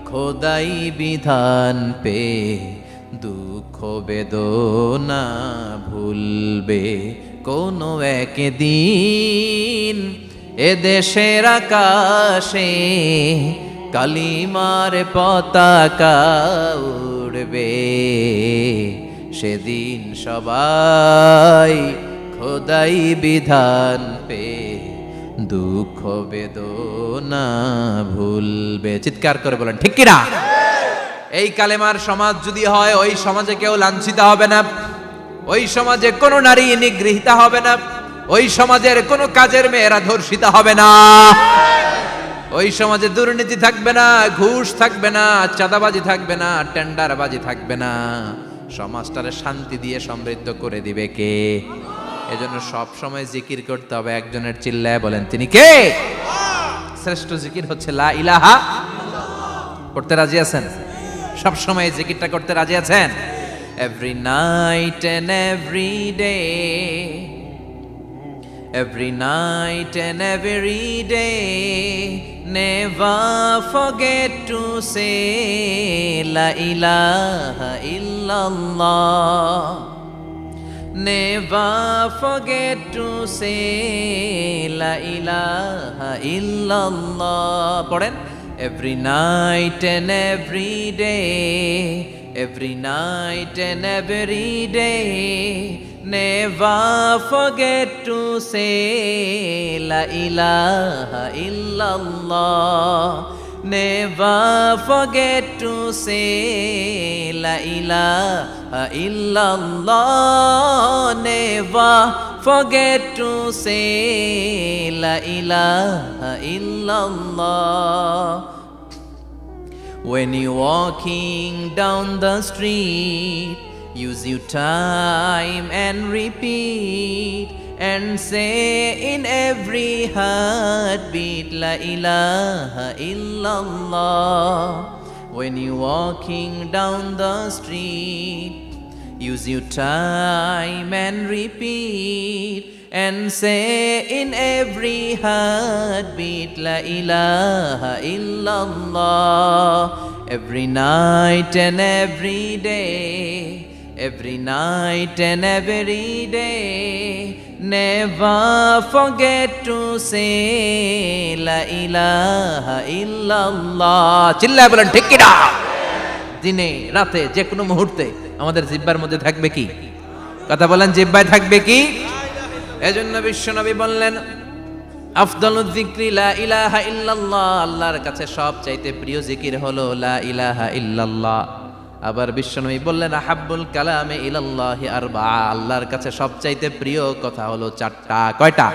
খোদাই বিধান পে দুঃখ বেদনা ভুলবে। কোনো একদিন এ দেশের আকাশে কালিমার পতাকা উড়বে, সেদিন সবাই খোদাই বিধান পে দুঃখ বেদনা ভুলবে। চিৎকার করে বলেন ঠিক কিনা? এই কালেমার সমাজ যদি হয়, ওই সমাজে কেউ লাঞ্ছিত হবে না, ওই সমাজে কোনো নারী নিগৃহীত হবে না, ওই সমাজের কোনো কাজের মেয়েরা ধর্ষিত হবে না, ওই সমাজে দুর্নীতি থাকবে না, ঘুষ থাকবে না, চাঁদাবাজি থাকবে না, টেন্ডারবাজি থাকবে না। সমাজটারে শান্তি দিয়ে সমৃদ্ধ করে দিবে কে? এজন্য সব সময় জিকির করতে হবে একজনের, চিল্লায় বলেন তিনি কে? শ্রেষ্ঠ জিকির হচ্ছে লা ইলাহা। করতে রাজি আছেন? সব সময় জিকিরটা করতে রাজি আছেন? Every night and every day, every night and every day, never forget to say la ilaha illallah, never forget to say la ilaha illallah. পড়েন, every night and every day, every night and every day, never forget to say la ilaha illallah, never forget to say la ilaha illallah, never forget to say la ilaha illallah. When you're walking down the street, use your time and repeat, and say in every heartbeat la ilaha illallah. When you're walking down the street, use your time and repeat, and say in every heartbeat la ilaha illallah. Every night and every day, every night and every day, never forget to say la ilaha illallah. চিল্লায় বলেন ঠিক কিনা? দিনে রাতে যে কোনো মুহূর্তে আমাদের জিহ্বার মধ্যে থাকবে কি? কথা বলেন, জিহ্বায় থাকবে কি? এজন্য বিশ্বনবী বললেন, আফদালুয যিকরি লা ইলাহা ইল্লাল্লাহ, আল্লাহর কাছে সবচাইতে প্রিয় জিকির হলো লা ইলাহা ইল্লাল্লাহ। আবার বিশ্বনবী বললেন, আহাব্বুল কালামে ইলাল্লাহি আরবাআ, আল্লাহর কাছে সবচাইতে প্রিয় কথা হলো চারটা। কয়টা?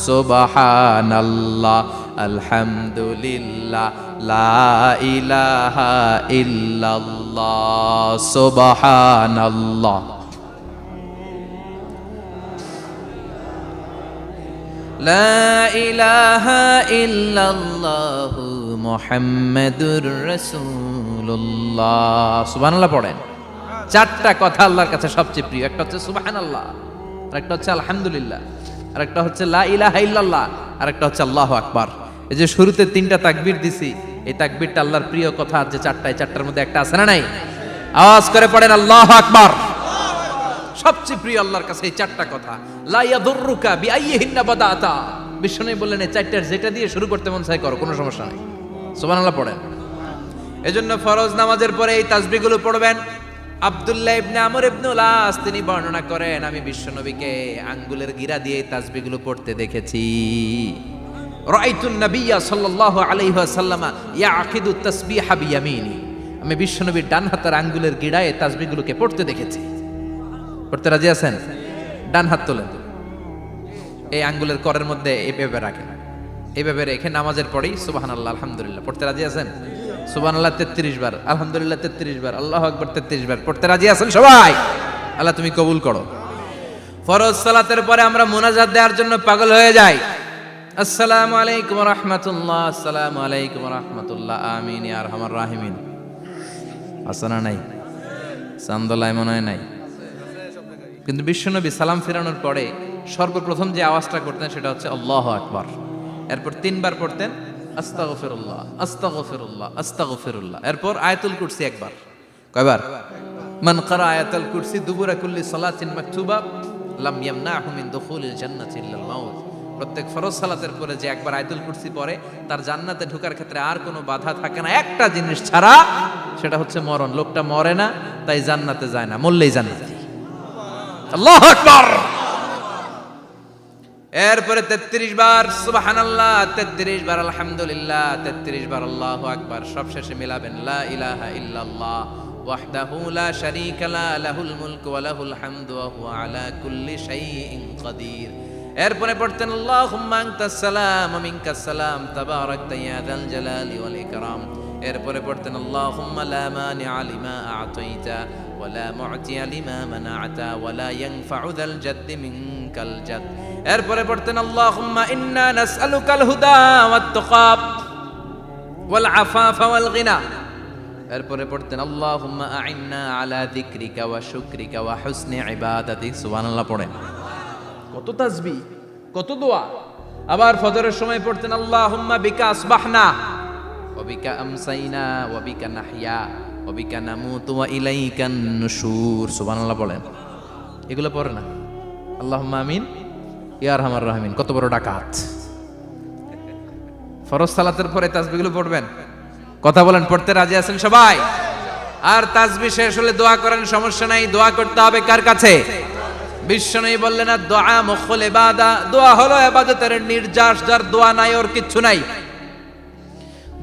সুবহানাল্লাহ, আলহামদুলিল্লাহ, লা ইলাহা ইল্লাল্লাহ। সুবহানাল্লাহ, লা ইলাহা ইল্লাল্লাহ, মুহাম্মাদুর রাসূলুল্লাহ। সুবহানাল্লাহ পড়েন। চারটা কথা আল্লাহর কাছে সবচেয়ে প্রিয়। একটা হচ্ছে সুবহানাল্লাহ, আরেকটা হচ্ছে আলহামদুলিল্লাহ, আরেকটা হচ্ছে লা ইলাহা ইল্লাল্লাহ, আরেকটা হচ্ছে আল্লাহু আকবার। এই যে শুরুতে তিনটা তাকবীর দিছি, এই তাকবীরটা আল্লাহর প্রিয় কথা যে চারটায়, চারটার মধ্যে একটা আছে না নাই? আওয়াজ করে পড়েন আল্লাহু আকবার। সবচেয়ে প্রিয় আল্লাহর কাছে এই চারটা কথা। লা ইয়াদুররুকা বিআইয়িহিন্না বাদাতা, বিষ্ণু বললেন এই চারটার যেটা দিয়ে শুরু করতে মন চায় করো, কোনো সমস্যা নাই। সুবহানাল্লাহ পড়েন। এজন্য ফরজ নামাজের পরে এই তাসবিহগুলো পড়বেন। আব্দুল্লাহ ইবনে আমর ইবনে উলাস তিনি বর্ণনা করেন, আমি বিশ্বনবীকে আঙ্গুলের গিরা দিয়ে এই তাসবিহগুলো পড়তে দেখেছি। রাআইতুন নাবিয়্যা সাল্লাল্লাহু আলাইহি ওয়াসাল্লাম ইয়াকিদু তাসবিহা বিয়ামিনি, আমি বিশ্বনবীর ডান হাতের আঙ্গুলের গিরায় এই তাসবিহগুলোকে পড়তে দেখেছি। পড়তে রাজি আছেন? ডান হাত তোলেন, এই আঙ্গুলের করের মধ্যে এইভাবে রাখেন, এইভাবে রেখে নামাজের পরেই সুবহানাল্লাহ আলহামদুলিল্লাহ পড়তে রাজি আছেন? সুবহানাল্লাহ 33 বার, আলহামদুলিল্লাহ 33 বার, আল্লাহু আকবার 33 বার পড়তে রাজি আছেন সবাই? আল্লাহ তুমি কবুল করো। ফরজ সালাতের পরে আমরা মুনাজাত দেওয়ার জন্য পাগল হয়ে যাই। আসসালামু আলাইকুম ওয়া রাহমাতুল্লাহ, আসসালামু আলাইকুম ওয়া রাহমাতুল্লাহ, আমিন ইয়া আরহামার রাহিমিন। আসনা নাই, চান্দলায় মনে হয় নাই। কিন্তু বিশ্বনবী সালাম ফেরানোর পরে সর্বপ্রথম যে আওয়াজটা করতেন সেটা হচ্ছে আল্লাহু আকবার। এরপর 3 বার পড়তেন আস্তাগফিরুল্লাহ, আস্তাগফিরুল্লাহ, আস্তাগফিরুল্লাহ। এরপর আয়াতুল কুরসি একবার। কয়বার? মান ক্বারা আয়াতুল কুরসি দুবুরা কুল্লি সালাতিন মাকতুবা লাম ইয়ামনাহু মিন দুখুলিল জান্নাতি ইল্লাল মাউত। প্রত্যেক ফরজ সালাতের পরে যে একবার আয়াতুল কুরসি পড়ে তার জান্নাতে ঢোকার ক্ষেত্রে আর কোনো বাধা থাকে না, একটা জিনিস ছাড়া, সেটা হচ্ছে মরণ। লোকটা মরে না, তাই জান্নাতে যায় না, মরলেই জান্নাতি। আল্লাহু আকবার। এরপরে 33 বার সুবহানাল্লাহ, 33 বার আলহামদুলিল্লাহ, 33 বার আল্লাহু আকবার। সবশেষে মিলাবেন লা ইলাহা ইল্লাল্লাহ ওয়াহদাহু লা শারীকা লা লাহুল মুলকু ওয়া লাহুল হামদু ওয়া হুয়া আলা কুল্লি শাইইন কাদির। এরপরে পড়তেন আল্লাহুম্মা আনতাস সালাম ওয়া মিনকাস সালাম তাবারাকতা ইয়া যাল জালালি ওয়াল ইকরাম। এরপরে পড়তেন আল্লাহুম্মা লা মানিআ লিমা আ'তাইতা ওয়া লা মু'তিয়া লিমা মানা'তা ওয়া লা ইয়ানফা'ু যাল জাদ্দি মিনকাল জাদ। এরপরে পড়তেন আল্লাহুম্মা ইন্না নাসআলুকাল হুদা ওয়াত তুকা ওয়াল আফাফা ওয়াল গিনা। এরপরে পড়তেন আল্লাহুম্মা আ'ইন্না আলা যিকরিকা ওয়া শুকরিকা ওয়া হুসনি ইবাদাতিক। সুবহানাল্লাহ পড়েন। কত তাসবিহ, কত দোয়া। আবার ফজরের সময় পড়তেন আল্লাহুম্মা বিকা আসবাহনা ওয়া বিকা আমসাইনা ওয়া বিকা নাহইয়া ওয়া বিকা নামুতু ওয়া ইলাইকান নুশুর। সুবহানাল্লাহ পড়েন। এগুলো পড়ে না? আল্লাহুম্মা আমিন ইয়া আরহামার রাহিমিন। কত বড় ডাকাত! ফরজ সালাতের পরে তাসবিহগুলো পড়বেন। কথা বলেন, পড়তে রাজি আছেন সবাই? আর তাসবিহ শেষ হলে দোয়া করেন, সমস্যা নাই। দোয়া করতে হবে কার কাছে? বিশ্বনবী বললেন আর দোয়া মুখুল ইবাদা, দোয়া হলো ইবাদতের নির্যাস। যার দোয়া নাই ওর কিচ্ছু নাই।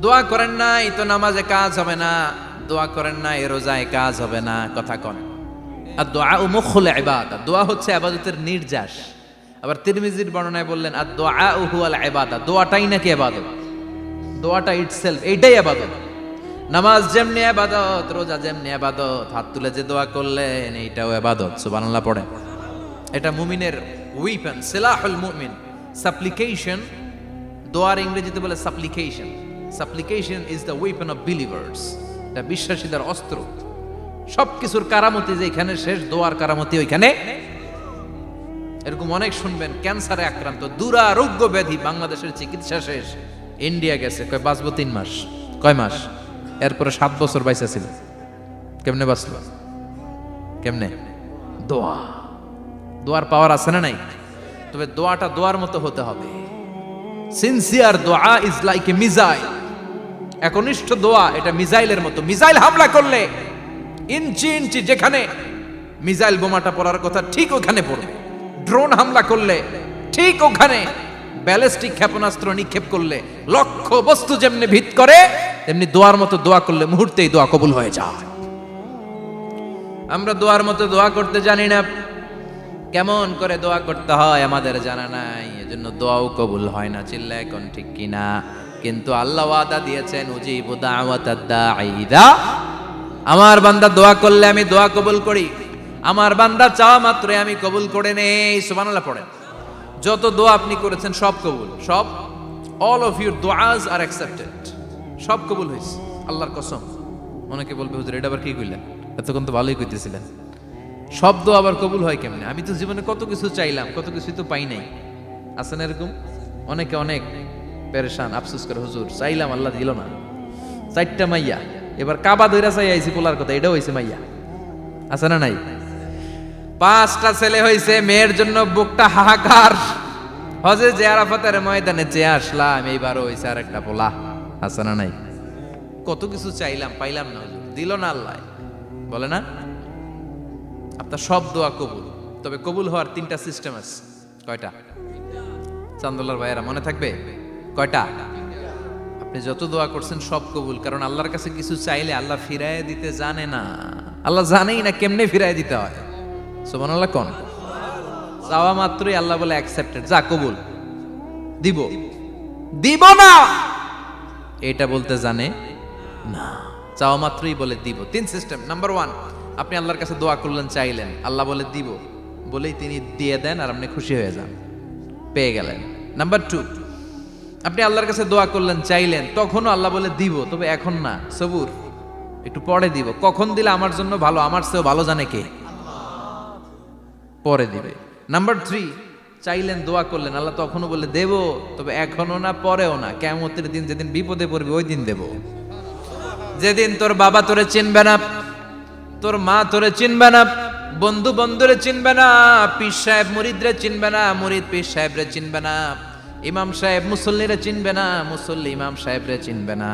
দোয়া করেন নাই তো নামাজে কাজ হবে না, দোয়া করেন নাই রোজায় কাজ হবে না। কথা কন। আর দোয়া মুখুল ইবাদা, দোয়া হচ্ছে ইবাদতের নির্যাস। আবার তিরমিজির বর্ণনায় বললেন আর দোয়া হুয়াল ইবাদা, দোয়াটাই নাকি ইবাদত। দোয়াটা ইটসেলফ এইটাই ইবাদত। নামাজ যেমনি ইবাদত, রোজা যেমনি ইবাদত, হাত তুলে যে দোয়া করলেন এইটাও ইবাদত। সুবহানাল্লাহ পড়ে। এটা মুমিনের উইপন, সিলাহুল মুমিন। সাপ্লিকেশন, দোয়ার ইংরেজিতে বলে সাপ্লিকেশন। সাপ্লিকেশন is the weapon of believers. এটা বিশ্বাসীদের অস্ত্র। সবকিছুর কারামতি যেখানে শেষ, দোয়ার কারামতি ওইখানে। এরকম অনেক শুনবেন ক্যান্সারে আক্রান্ত, দুরারোগ্য ব্যাধি, বাংলাদেশের চিকিৎসা শেষ, ইন্ডিয়া গেছে, কয় বাঁচবো 3 মাস। কয় মাস? এরপরে 7 বছর বাইসা ছিল। কেমনে বাঁচলো? কেমনে? দোয়া। দোয়ার পাওয়ার আছে না নাই? তবে দোয়াটা দোয়ার মতো হতে হবে। সিনসিয়ার দোয়া ইজ লাইক এ মিসাইল। একনিষ্ঠ দোয়া এটা মিসাইলের মতো। মিসাইল হামলা করলে ইঞ্চি ইঞ্চি যেখানে মিসাইল বোমাটা পড়ার কথা ঠিক ওখানে পড়বে। ড্রোন হামলা করলে ঠিক ওখানে, ব্যালিস্টিক ক্ষেপণাস্ত্র নিক্ষেপ করলে লক্ষ্য বস্তু যেমনি ভিত করে, তেমনি দোয়ার মতো দোয়া করলে মুহূর্তেই দোয়া কবুল হয়ে যায়। আমরা দোয়ার মতো দোয়া করতে জানি না। কেমন করে দোয়া করতে হয় আমাদের জানা নাই, এজন্য দোয়াও কবুল হয় না। চিল্লায় কোন ঠিক কিনা? কিন্তু আল্লাহ ওয়াদা দিয়েছেন উজিবু দাওয়াতাদ দাঈ ইযা, আমার বান্দা দোয়া করলে আমি দোয়া কবুল করি। আমার বান্দা চাওয়া মাত্রই আমি কবুল করে নেই। সুবহানাল্লাহ পড়েন। যত দোয়া আপনি করেছেন সব কবুল, সব। অল অফ ইউর দোয়াজ আর অ্যাকসেপ্টেড। সব কবুল হয়েছে আল্লাহর কসম। অনেকে বলবে হুজুর এটা আবার কি কইলেন? এতক্ষণ তো ভালোই কইতেছিলেন। সব দোয়া আবার কবুল হয় কেমনে? আমি তো জীবনে কত কিছু চাইলাম, কত কিছুই তো পাই নাই। আছেন এরকম অনেকে? অনেক পেরেশান, আফসোস করে হুজুর চাইলাম আল্লাহ দিল না। 4টা মাইয়া, এবার কাবা ধইরা চাই আইছি পোলার কথা, এটাও হইছে মাইয়া। আছে না নাই? 5টা ছেলে হইছে, মেয়ের জন্য বুকটা হাহাকার। হজে যে আরাফাতের ময়দানে চেয়ে আসলাম, এইবারও হইছে আর একটা পোলা। আছে না নাই? কত কিছু চাইলাম, পাইলাম না, হুজুর দিল না আল্লাহ। বলে না আপনার সব দোয়া কবুল। তবে কবুল হওয়ার 3টা সিস্টেম আছে। কয়টা? চান্দুল্লাহর ভাইয়েরা মনে থাকবে? কয়টা? আপনি যত দোয়া করছেন সব কবুল। কারণ আল্লাহর কাছে কিছু চাইলে আল্লাহ ফিরায় দিতে জানে না। আল্লাহ জানেই না কেমনে ফিরায় দিতে হয়। সুবহানাল্লাহ কোন? চাওয়া মাত্রই আল্লাহ বলে অ্যাকসেপ্টেড, যা কবুল। দিব দিব না এটা বলতে জানে না, চাওয়া মাত্রই বলে দিব। 3 সিস্টেম। নাম্বার 1, আপনি আল্লাহর কাছে দোয়া করলেন, চাইলেন, আল্লাহ বলে দিব, বলেই তিনি দিয়ে দেন আর আপনি খুশি হয়ে যান, পেয়ে গেলেন। নাম্বার 2, আপনি আল্লাহর কাছে দোয়া করলেন, চাইলেন, তখনও আল্লাহ বলে দিব, তবে এখন না, সবুর, একটু পরে দিব। কখন দিলে আমার জন্য ভালো, আমার চেয়েও ভালো জানে কে? পরে দিবে। নাম্বার 3, চাইলেন, দোয়া করলেন, আল্লাহ তখনও বলে দেব, তবে এখনো না, পরেও না, কিয়ামতের দিন যেদিন বিপদে পড়বে ওই দিন দেব। যেদিন তোর বাবা তোরে চিনবে না, তোর মা তোরে চিনবে না, বন্ধু বন্ধুরে চিনবে না, পীর সাহেব মুরিদরে চিনবে না, মুরিদ পীর সাহেবরে চিনবে না, ইমাম সাহেব মুসল্লিরে চিনবে না, মুসল্লি ইমাম সাহেবরে চিনবে না,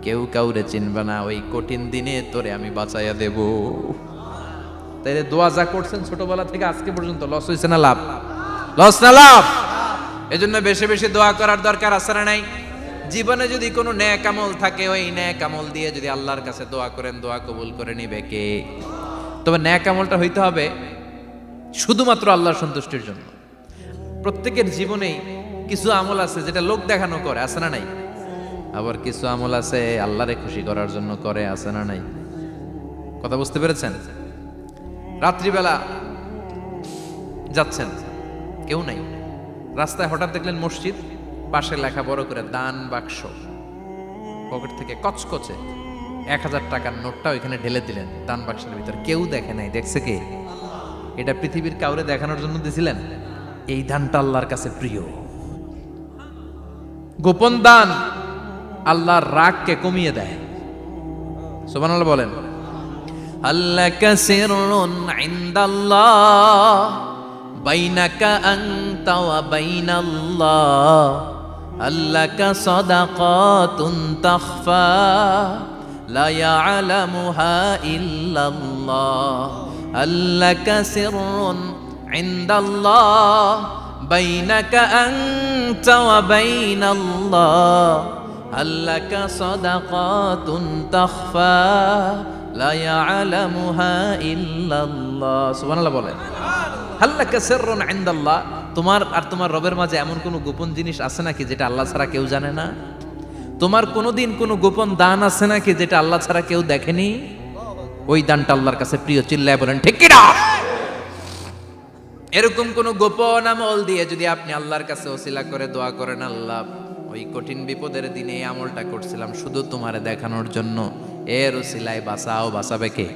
কেউ কাউরে চিনবে না, ওই কঠিন দিনে তোরে আমি বাঁচাইয়া দেব। তাইলে দোয়া যা করছেন ছোটবেলা থেকে আজকে পর্যন্ত, লস হয়েছে না লাভ? লস না লাভ? এজন্য বেশি বেশি দোয়া করার দরকার আছে না নাই? জীবনে যদি কোনো নেক আমল থাকে, ওই নেক আমল দিয়ে যদি আল্লাহর কাছে দোয়া করেন, দোয়া কবুল করে নিবে কে? তবে নেক আমলটা হইতে হবে শুধুমাত্র আল্লাহর সন্তুষ্টির জন্য। প্রত্যেকের জীবনেই কিছু আমল আছে যেটা লোক দেখানো করে, আছে না নাই? আবার কিছু আমল আছে আল্লাহরে খুশি করার জন্য করে, আছে না নাই? কথা বুঝতে পেরেছেন? রাত্রিবেলা যাচ্ছেন, কেউ নাই, রাস্তায় হঠাৎ দেখলেন মসজিদ, পাশে লেখা বড় করে দান বাক্স, পকেট থেকে কচকচে 1000 টাকার নোটটা ওইখানে ঢেলে দিলেন দান বাক্সের ভিতর। কেউ দেখে নাই, দেখছে কে? এটা পৃথিবীর কাউরে দেখানোর জন্য দিছিলেন? এই দানটা আল্লাহর কাছে প্রিয়। গোপন দান আল্লাহর রাগকে কমিয়ে দেয়। সুবহানাল্লাহ বলেন। আল্লাকা সিররুন ইনদাল্লাহ বাইনাকা আনতা ওয়া বাইনাল্লাহ, আল্লাকা সাদাকাতুন তাখফা লা ইয়ালামুহা ইল্লাল্লাহ, আল্লাকা সিররুন ইনদাল্লাহ বাইনাকা আনতা ওয়া বাইনাল্লাহ, আল্লাকা সাদাকাতুন তাখফা লা ইয়ালামুহা ইল্লাল্লাহ। সুবহানাল্লাহ বলেন। আল্লাকা সিররুন ইনদাল্লাহ, তোমার আর তোমার রবের মাঝে এমন কোনো গোপন জিনিস আছে নাকি যেটা আল্লাহ ছাড়া কেউ জানে না? তোমার কোনোদিন কোনো গোপন দান আছে নাকি যেটা আল্লাহ ছাড়া কেউ দেখেনি? ওই দানটা আল্লাহর কাছে প্রিয়। চিল্লায় বলেন ঠিক কি না? এরকম কোন গোপন আমল দিয়ে যদি আপনি আল্লাহর কাছে ওসিলা করে দোয়া করেন, আল্লাহ ওই কঠিন বিপদের দিনে এই আমলটা করছিলাম শুধু তোমারে দেখানোর জন্য, এর ওসিলায় বাঁচাও, বাঁচাবে কে?